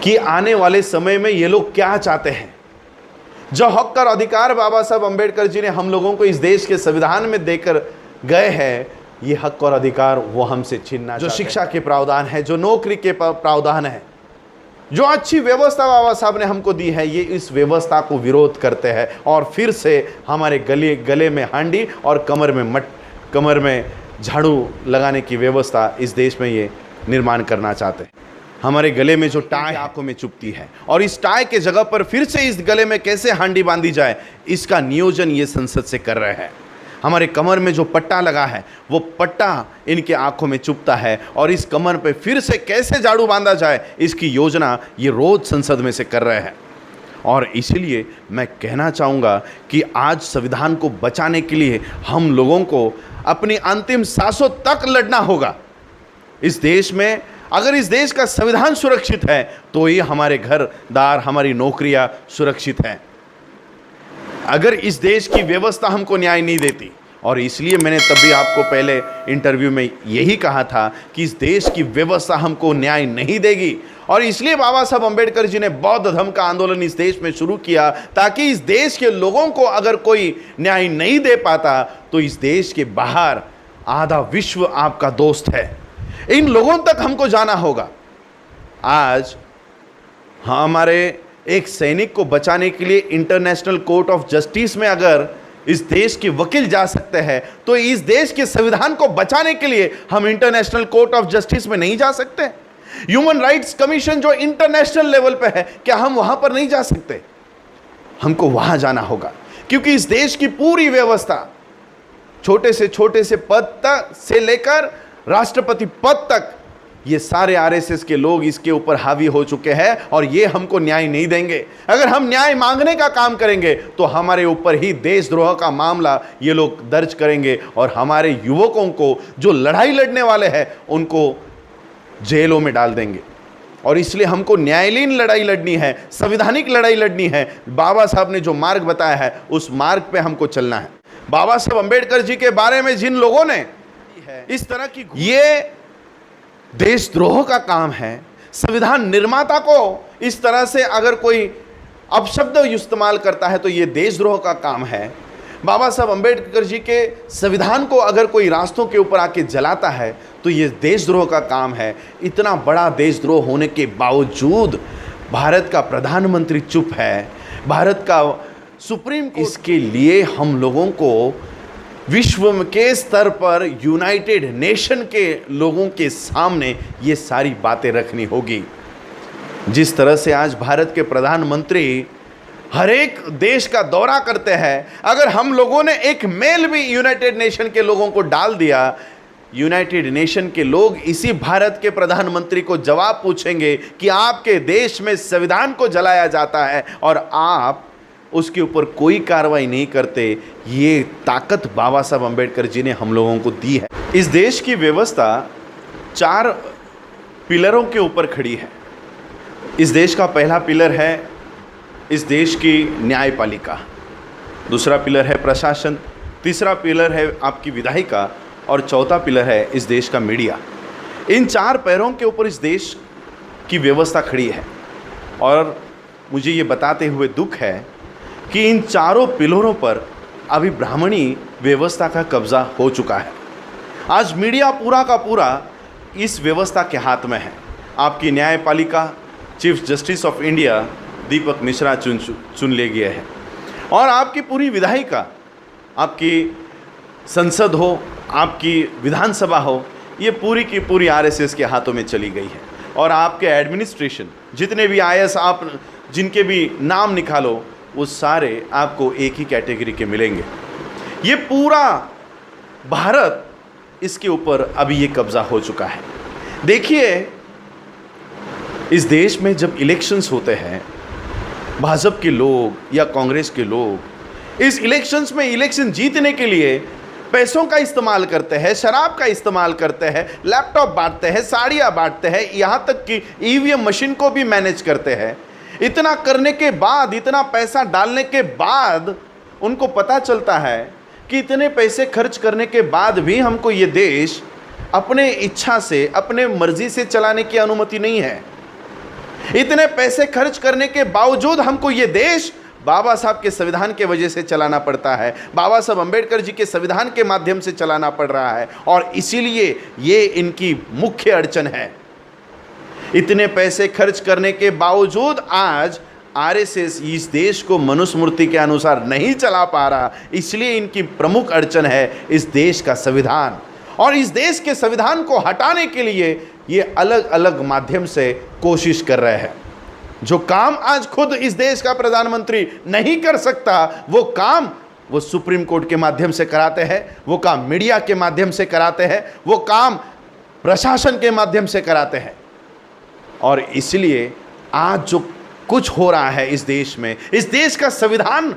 कि आने वाले समय में ये लोग क्या चाहते हैं। जो हक और अधिकार बाबा साहब अंबेडकर जी ने हम लोगों को इस देश के संविधान में देकर गए हैं, ये हक और अधिकार वो हमसे छीनना चाहते हैं। जो शिक्षा के प्रावधान है, जो नौकरी के प्रावधान है, जो अच्छी व्यवस्था बाबा साहब ने हमको दी है, ये इस व्यवस्था को विरोध करते हैं और फिर से हमारे गले में हांडी और कमर में झाड़ू लगाने की व्यवस्था इस देश में ये निर्माण करना चाहते हैं। हमारे गले में जो टाई आंखों में चुभती है और इस टाई के जगह पर फिर से इस गले में कैसे हांडी बांधी जाए, इसका नियोजन ये संसद से कर रहे हैं। हमारे कमर में जो पट्टा लगा है वो पट्टा इनके आंखों में चुभता है और इस कमर पे फिर से कैसे झाड़ू बांधा जाए, इसकी योजना ये रोज संसद में से कर रहे हैं। और इसीलिए मैं कहना चाहूँगा कि आज संविधान को बचाने के लिए हम लोगों को अपनी अंतिम सांसों तक लड़ना होगा। इस देश में अगर इस देश का संविधान सुरक्षित है तो ही हमारे घर दार, हमारी नौकरियां सुरक्षित हैं। अगर इस देश की व्यवस्था हमको न्याय नहीं देती, और इसलिए मैंने तभी आपको पहले इंटरव्यू में यही कहा था कि इस देश की व्यवस्था हमको न्याय नहीं देगी, और इसलिए बाबा साहब अंबेडकर जी ने बौद्ध धर्म का आंदोलन इस देश में शुरू किया, ताकि इस देश के लोगों को अगर कोई न्याय नहीं दे पाता तो इस देश के बाहर आधा विश्व आपका दोस्त है। इन लोगों तक हमको जाना होगा। आज हमारे एक सैनिक को बचाने के लिए इंटरनेशनल कोर्ट ऑफ जस्टिस में अगर इस देश के वकील जा सकते हैं, तो इस देश के संविधान को बचाने के लिए हम इंटरनेशनल कोर्ट ऑफ जस्टिस में नहीं जा सकते? ह्यूमन राइट्स कमीशन जो इंटरनेशनल लेवल पे है, क्या हम वहां पर नहीं जा सकते? हमको वहां जाना होगा, क्योंकि इस देश की पूरी व्यवस्था छोटे से पद तक से लेकर राष्ट्रपति पद तक ये सारे आरएसएस के लोग इसके ऊपर हावी हो चुके हैं और ये हमको न्याय नहीं देंगे। अगर हम न्याय मांगने का काम करेंगे तो हमारे ऊपर ही देशद्रोह का मामला ये लोग दर्ज करेंगे और हमारे युवकों को जो लड़ाई लड़ने वाले हैं उनको जेलों में डाल देंगे। और इसलिए हमको न्यायालयीन लड़ाई लड़नी है, संवैधानिक लड़ाई लड़नी है। बाबा साहब ने जो मार्ग बताया है उस मार्ग पे हमको चलना है। बाबा साहब अंबेडकर जी के बारे में जिन लोगों ने इस तरह की, ये देशद्रोह का काम है। संविधान निर्माता को इस तरह से अगर कोई अपशब्द इस्तेमाल करता है तो ये देशद्रोह का काम है। बाबा साहब अंबेडकर जी के संविधान को अगर कोई रास्तों के ऊपर आके जलाता है तो ये देशद्रोह का काम है। इतना बड़ा देशद्रोह होने के बावजूद भारत का प्रधानमंत्री चुप है, भारत का सुप्रीम कोर्ट। इसके लिए हम लोगों को विश्व के स्तर पर यूनाइटेड नेशन के लोगों के सामने ये सारी बातें रखनी होगी। जिस तरह से आज भारत के प्रधानमंत्री हर एक देश का दौरा करते हैं, अगर हम लोगों ने एक मेल भी यूनाइटेड नेशन के लोगों को डाल दिया, यूनाइटेड नेशन के लोग इसी भारत के प्रधानमंत्री को जवाब पूछेंगे कि आपके देश में संविधान को जलाया जाता है और आप उसके ऊपर कोई कार्रवाई नहीं करते। ये ताकत बाबा साहब अंबेडकर जी ने हम लोगों को दी है। इस देश की व्यवस्था 4 पिलरों के ऊपर खड़ी है। इस देश का पहला पिलर है इस देश की न्यायपालिका, दूसरा पिलर है प्रशासन, तीसरा पिलर है आपकी विधायिका और चौथा पिलर है इस देश का मीडिया। इन 4 पैरों के ऊपर इस देश की व्यवस्था खड़ी है और मुझे ये बताते हुए दुख है कि इन 4 पिलरों पर अभी ब्राह्मणी व्यवस्था का कब्जा हो चुका है। आज मीडिया पूरा का पूरा इस व्यवस्था के हाथ में है। आपकी न्यायपालिका चीफ जस्टिस ऑफ इंडिया दीपक मिश्रा चुन ले गए हैं और आपकी पूरी विधायिका, आपकी संसद हो, आपकी विधानसभा हो, ये पूरी की पूरी आरएसएस के हाथों में चली गई है। और आपके एडमिनिस्ट्रेशन, जितने भी आईएएस आप जिनके भी नाम निकालो, वो सारे आपको एक ही कैटेगरी के मिलेंगे। ये पूरा भारत इसके ऊपर अभी ये कब्जा हो चुका है। देखिए, इस देश में जब इलेक्शंस होते हैं, भाजपा के लोग या कांग्रेस के लोग इस इलेक्शंस में इलेक्शन जीतने के लिए पैसों का इस्तेमाल करते हैं, शराब का इस्तेमाल करते हैं, लैपटॉप बांटते हैं, साड़ियाँ बांटते हैं, यहाँ तक कि ईवीएम मशीन को भी मैनेज करते हैं। इतना करने के बाद, इतना पैसा डालने के बाद उनको पता चलता है कि इतने पैसे खर्च करने के बाद भी हमको ये देश अपने इच्छा से, अपने मर्जी से चलाने की अनुमति नहीं है। इतने पैसे खर्च करने के बावजूद हमको ये देश बाबा साहब के संविधान के वजह से चलाना पड़ता है, बाबा साहब अंबेडकर जी के संविधान के माध्यम से चलाना पड़ रहा है, और इसीलिए ये इनकी मुख्य अड़चन है। इतने पैसे खर्च करने के बावजूद आज आरएसएस इस देश को मनुस्मृति के अनुसार नहीं चला पा रहा, इसलिए इनकी प्रमुख अड़चन है इस देश का संविधान। और इस देश के संविधान को हटाने के लिए ये अलग अलग माध्यम से कोशिश कर रहे हैं। जो काम आज खुद इस देश का प्रधानमंत्री नहीं कर सकता, वो काम वो सुप्रीम कोर्ट के माध्यम से कराते हैं, वो काम मीडिया के माध्यम से कराते हैं, वो काम प्रशासन के माध्यम से कराते हैं। और इसलिए आज जो कुछ हो रहा है इस देश में, इस देश का संविधान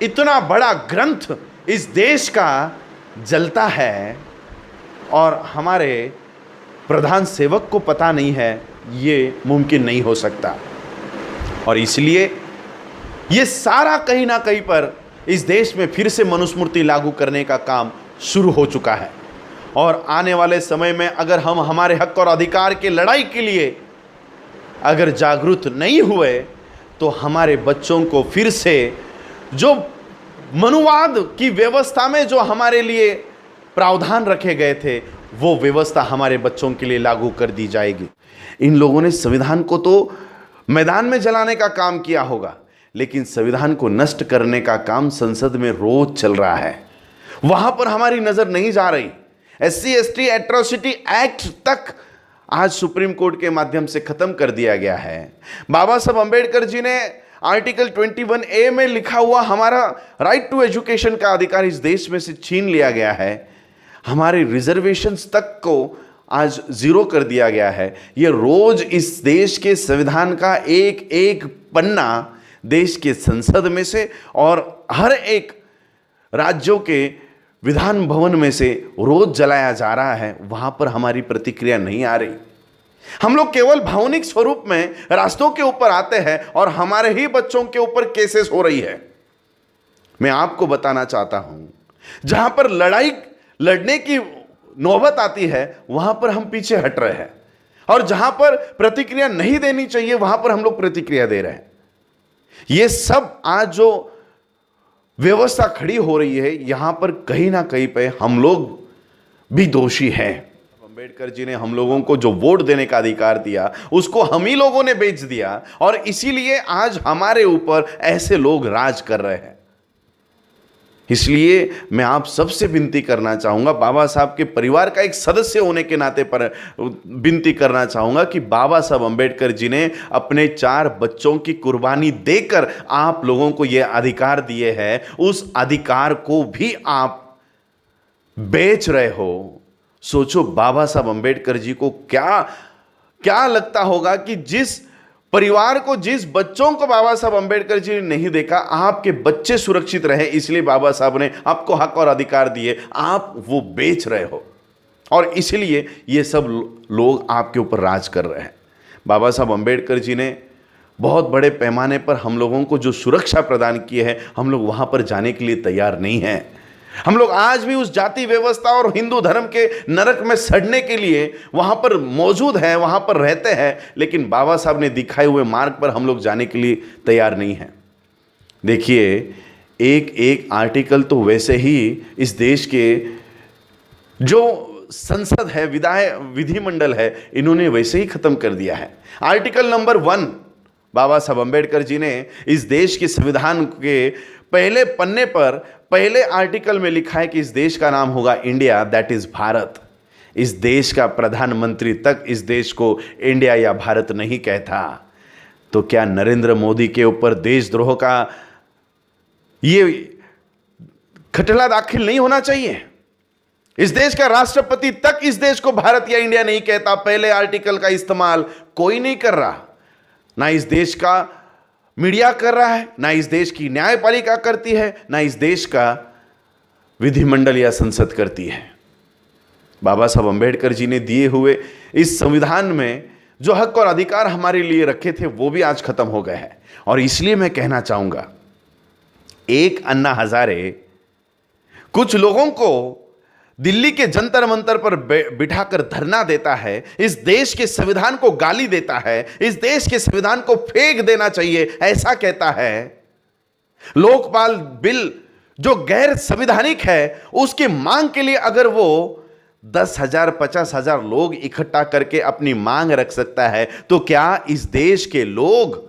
इतना बड़ा ग्रंथ इस देश का जलता है और हमारे प्रधान सेवक को पता नहीं है, ये मुमकिन नहीं हो सकता। और इसलिए ये सारा कहीं ना कहीं पर इस देश में फिर से मनुस्मृति लागू करने का काम शुरू हो चुका है। और आने वाले समय में अगर हम हमारे हक और अधिकार की लड़ाई के लिए अगर जागरूक नहीं हुए, तो हमारे बच्चों को फिर से जो मनुवाद की व्यवस्था में जो हमारे लिए प्रावधान रखे गए थे, वो व्यवस्था हमारे बच्चों के लिए लागू कर दी जाएगी। इन लोगों ने संविधान को तो मैदान में जलाने का काम किया होगा, लेकिन संविधान को नष्ट करने का काम संसद में रोज चल रहा है, वहां पर हमारी नजर नहीं जा रही। SC/ST एट्रोसिटी एक्ट तक आज सुप्रीम कोर्ट के माध्यम से खत्म कर दिया गया है। बाबा साहब अंबेडकर जी ने आर्टिकल 21A में लिखा हुआ हमारा राइट टू एजुकेशन का अधिकार इस देश में से छीन लिया गया है। हमारे रिजर्वेशंस तक को आज जीरो कर दिया गया है। ये रोज इस देश के संविधान का एक एक पन्ना देश के संसद में से और हर एक राज्यों के विधान भवन में से रोज जलाया जा रहा है, वहां पर हमारी प्रतिक्रिया नहीं आ रही। हम लोग केवल भावनिक स्वरूप में रास्तों के ऊपर आते हैं और हमारे ही बच्चों के ऊपर केसेस हो रही है। मैं आपको बताना चाहता हूं, जहां पर लड़ाई लड़ने की नौबत आती है, वहां पर हम पीछे हट रहे हैं, और जहां पर प्रतिक्रिया नहीं देनी चाहिए वहां पर हम लोग प्रतिक्रिया दे रहे हैं। यह सब आज जो व्यवस्था खड़ी हो रही है, यहां पर कहीं ना कहीं पे हम लोग भी दोषी हैं। अंबेडकर जी ने हम लोगों को जो वोट देने का अधिकार दिया, उसको हम ही लोगों ने बेच दिया, और इसीलिए आज हमारे ऊपर ऐसे लोग राज कर रहे हैं। इसलिए मैं आप सबसे विनती करना चाहूँगा, बाबा साहब के परिवार का एक सदस्य होने के नाते पर विनती करना चाहूँगा कि बाबा साहब अंबेडकर जी ने अपने 4 बच्चों की कुर्बानी देकर आप लोगों को यह अधिकार दिए हैं, उस अधिकार को भी आप बेच रहे हो। सोचो बाबा साहब अंबेडकर जी को क्या क्या लगता होगा कि जिस परिवार को, जिस बच्चों को बाबा साहब अंबेडकर जी ने नहीं देखा, आपके बच्चे सुरक्षित रहे, इसलिए बाबा साहब ने आपको हक और अधिकार दिए, आप वो बेच रहे हो, और इसलिए ये सब लोग आपके ऊपर राज कर रहे हैं। बाबा साहब अंबेडकर जी ने बहुत बड़े पैमाने पर हम लोगों को जो सुरक्षा प्रदान की है, हम लोग वहां पर जाने के लिए तैयार नहीं हैं। हम लोग आज भी उस जाति व्यवस्था और हिंदू धर्म के नरक में सड़ने के लिए वहां पर मौजूद हैं, वहां पर रहते हैं, लेकिन बाबा साहब ने दिखाए हुए मार्ग पर हम लोग जाने के लिए तैयार नहीं हैं। देखिए, एक एक आर्टिकल तो वैसे ही इस देश के जो संसद है, विधिमंडल है, इन्होंने वैसे ही खत्म कर दिया है। आर्टिकल नंबर 1 बाबा साहब अंबेडकर जी ने इस देश के संविधान के पहले पन्ने पर पहले आर्टिकल में लिखा है कि इस देश का नाम होगा इंडिया, दैट इज भारत। इस देश का प्रधानमंत्री तक इस देश को इंडिया या भारत नहीं कहता। तो क्या नरेंद्र मोदी के ऊपर देशद्रोह का ये खटला दाखिल नहीं होना चाहिए? इस देश का राष्ट्रपति तक इस देश को भारत या इंडिया नहीं कहता। पहले आर्टिकल का इस्तेमाल कोई नहीं कर रहा, ना इस देश का मीडिया कर रहा है, ना इस देश की न्यायपालिका करती है, ना इस देश का विधिमंडल या संसद करती है। बाबा साहब अंबेडकर जी ने दिए हुए इस संविधान में जो हक और अधिकार हमारे लिए रखे थे, वो भी आज खत्म हो गए हैं। और इसलिए मैं कहना चाहूंगा, एक अन्ना हजारे कुछ लोगों को दिल्ली के जंतर मंतर पर बिठाकर धरना देता है, इस देश के संविधान को गाली देता है, इस देश के संविधान को फेंक देना चाहिए, ऐसा कहता है। लोकपाल बिल जो गैर संवैधानिक है, उसकी मांग के लिए अगर वो 10,000 50,000 लोग इकट्ठा करके अपनी मांग रख सकता है, तो क्या इस देश के लोग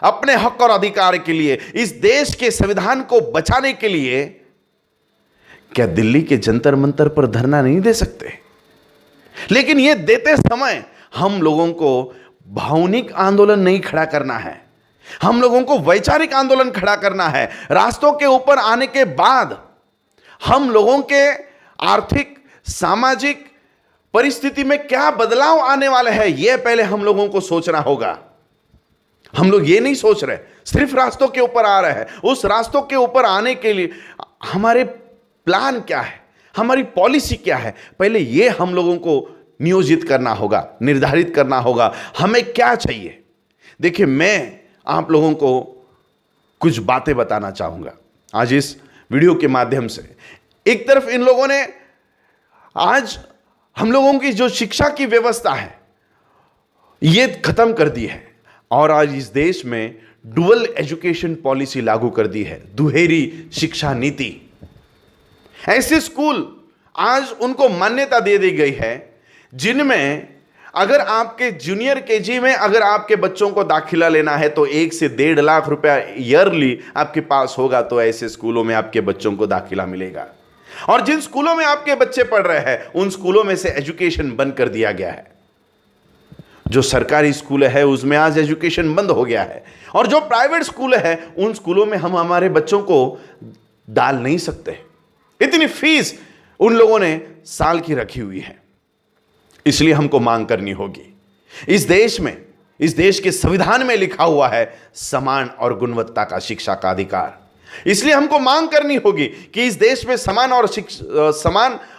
अपने हक और अधिकार के लिए, इस देश के संविधान को बचाने के लिए, क्या दिल्ली के जंतर मंतर पर धरना नहीं दे सकते? लेकिन यह देते समय हम लोगों को भावनिक आंदोलन नहीं खड़ा करना है, हम लोगों को वैचारिक आंदोलन खड़ा करना है। रास्तों के ऊपर आने के बाद हम लोगों के आर्थिक सामाजिक परिस्थिति में क्या बदलाव आने वाले हैं, यह पहले हम लोगों को सोचना होगा। हम लोग ये नहीं सोच रहे, सिर्फ रास्तों के ऊपर आ रहे हैं। उस रास्तों के ऊपर आने के लिए हमारे प्लान क्या है, हमारी पॉलिसी क्या है, पहले यह हम लोगों को नियोजित करना होगा, निर्धारित करना होगा हमें क्या चाहिए। देखिए, मैं आप लोगों को कुछ बातें बताना चाहूंगा आज इस वीडियो के माध्यम से। एक तरफ इन लोगों ने आज हम लोगों की जो शिक्षा की व्यवस्था है ये खत्म कर दी है, और आज इस देश में डुअल एजुकेशन पॉलिसी लागू कर दी है, दुहेरी शिक्षा नीति। ऐसे स्कूल आज उनको मान्यता दे दी गई है जिनमें अगर आपके जूनियर केजी में अगर आपके बच्चों को दाखिला लेना है तो 1 से 1.5 लाख रुपया ईयरली आपके पास होगा, तो ऐसे स्कूलों में आपके बच्चों को दाखिला मिलेगा। और जिन स्कूलों में आपके बच्चे पढ़ रहे हैं उन स्कूलों में से एजुकेशन बंद कर दिया गया है। जो सरकारी स्कूल है उसमें आज एजुकेशन बंद हो गया है, और जो प्राइवेट स्कूल है उन स्कूलों में हम हमारे बच्चों को डाल नहीं सकते। इतनी फीस उन लोगों ने साल की रखी हुई है। इसलिए हमको मांग करनी होगी। इस देश में, इस देश के संविधान में लिखा हुआ है समान और गुणवत्ता का शिक्षा का अधिकार। इसलिए हमको मांग करनी होगी कि इस देश में समान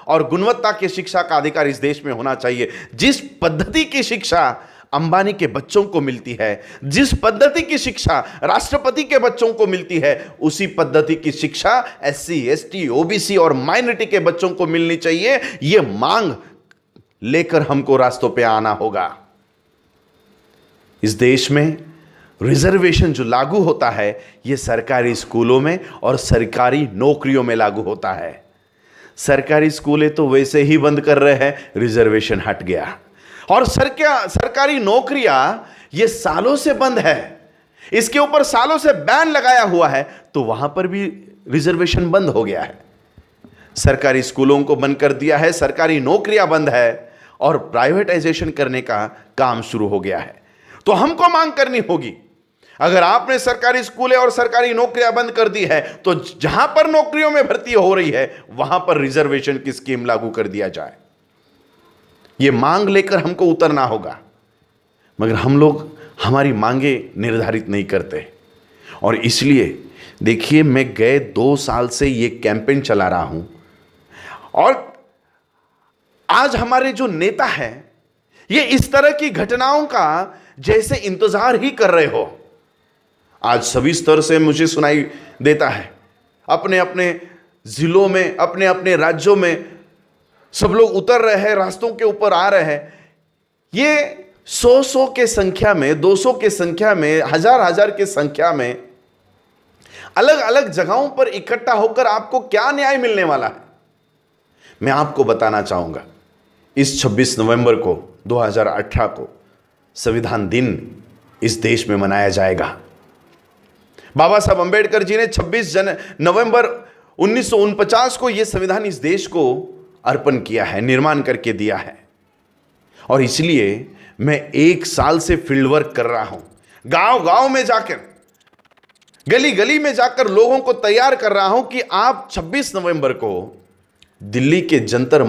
और गुणवत्ता की शिक्षा का अधिकार इस देश में होना चाहिए। जिस पद्धति की शिक्षा अंबानी के बच्चों को मिलती है, जिस पद्धति की शिक्षा राष्ट्रपति के बच्चों को मिलती है, उसी पद्धति की शिक्षा SC, ST, OBC और माइनॉरिटी के बच्चों को मिलनी चाहिए। यह मांग लेकर हमको रास्तों पे आना होगा। इस देश में रिजर्वेशन जो लागू होता है यह सरकारी स्कूलों में और सरकारी नौकरियों में लागू होता है। सरकारी स्कूलें तो वैसे ही बंद कर रहे हैं, रिजर्वेशन हट गया। और सरकारी नौकरियां ये सालों से बंद है, इसके ऊपर सालों से बैन लगाया हुआ है, तो वहां पर भी रिजर्वेशन बंद हो गया है। सरकारी स्कूलों को बंद कर दिया है, सरकारी नौकरियां बंद है और प्राइवेटाइजेशन करने का काम शुरू हो गया है। तो हमको मांग करनी होगी, अगर आपने सरकारी स्कूलें और सरकारी नौकरियां बंद कर दी है तो जहां पर नौकरियों में भर्ती हो रही है वहां पर रिजर्वेशन की स्कीम लागू कर दिया जाए। यह मांग लेकर हमको उतरना होगा, मगर हम लोग हमारी मांगे निर्धारित नहीं करते। और इसलिए देखिए, मैं गए 2 साल से यह कैंपेन चला रहा हूं, और आज हमारे जो नेता हैं ये इस तरह की घटनाओं का जैसे इंतजार ही कर रहे हो। आज सभी स्तर से मुझे सुनाई देता है, अपने अपने जिलों में, अपने अपने राज्यों में सब लोग उतर रहे हैं, रास्तों के ऊपर आ रहे हैं। ये 100 के संख्या में, 200 के संख्या में, हजार के संख्या में अलग अलग जगहों पर इकट्ठा होकर आपको क्या न्याय मिलने वाला है, मैं आपको बताना चाहूंगा। इस 26 नवंबर को 2018 को संविधान दिन इस देश में मनाया जाएगा। बाबा साहब अंबेडकर जी ने 26 नवंबर 1949 को यह संविधान इस देश को अर्पण किया है, निर्माण करके दिया है। और इसलिए मैं 1 साल से फील्ड वर्क कर रहा हूं, गांव गांव में जाकर, गली गली में जाकर लोगों को तैयार कर रहा हूं कि आप 26 नवंबर को दिल्ली के जंतर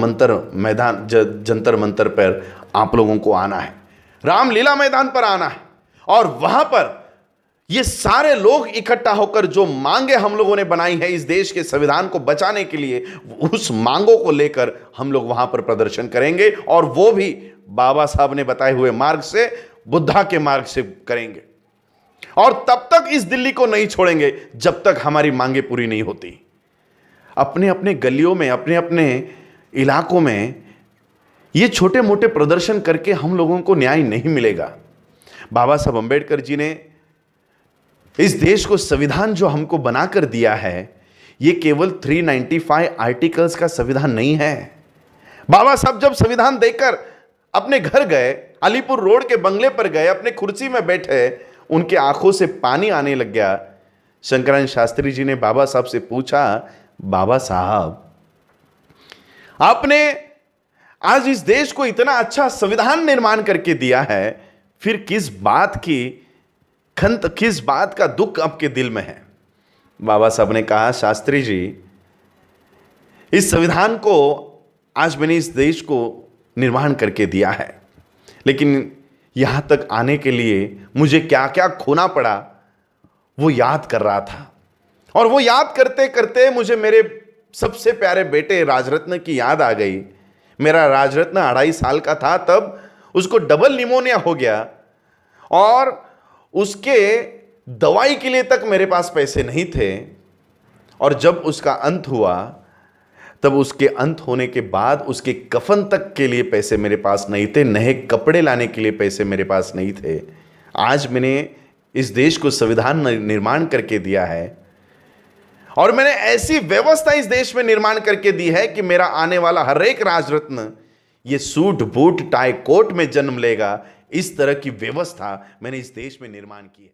मंतर पर आप लोगों को आना है, रामलीला मैदान पर आना है, और वहां पर ये सारे लोग इकट्ठा होकर जो मांगे हम लोगों ने बनाई है इस देश के संविधान को बचाने के लिए, उस मांगों को लेकर हम लोग वहां पर प्रदर्शन करेंगे, और वो भी बाबा साहब ने बताए हुए मार्ग से, बुद्धा के मार्ग से करेंगे। और तब तक इस दिल्ली को नहीं छोड़ेंगे जब तक हमारी मांगे पूरी नहीं होती। अपने अपने गलियों में, अपने अपने इलाकों में ये छोटे मोटे प्रदर्शन करके हम लोगों को न्याय नहीं मिलेगा। बाबा साहब अंबेडकर जी ने इस देश को संविधान जो हमको बनाकर दिया है, ये केवल 395 आर्टिकल्स का संविधान नहीं है। बाबा साहब जब संविधान देकर अपने घर गए, अलीपुर रोड के बंगले पर गए, अपने कुर्सी में बैठे, उनके आंखों से पानी आने लग गया। शंकरानंद शास्त्री जी ने बाबा साहब से पूछा, बाबा साहब आपने आज इस देश को इतना अच्छा संविधान निर्माण करके दिया है, फिर किस बात की खंत, किस बात का दुख आपके दिल में है? बाबा साहब ने कहा, शास्त्री जी, इस संविधान को आज मैंने इस देश को निर्माण करके दिया है, लेकिन यहां तक आने के लिए मुझे क्या क्या खोना पड़ा वो याद कर रहा था। और वो याद करते करते मुझे मेरे सबसे प्यारे बेटे राजरत्न की याद आ गई। मेरा राजरत्न 2.5 साल का था तब, उसको डबल निमोनिया हो गया और उसके दवाई के लिए तक मेरे पास पैसे नहीं थे। और जब उसका अंत हुआ, तब उसके अंत होने के बाद उसके कफन तक के लिए पैसे मेरे पास नहीं थे, नए कपड़े लाने के लिए पैसे मेरे पास नहीं थे। आज मैंने इस देश को संविधान निर्माण करके दिया है और मैंने ऐसी व्यवस्था इस देश में निर्माण करके दी है कि मेरा आने वाला हर एक राजरत्न ये सूट बूट टाई कोट में जन्म लेगा। इस तरह की व्यवस्था मैंने इस देश में निर्माण की है।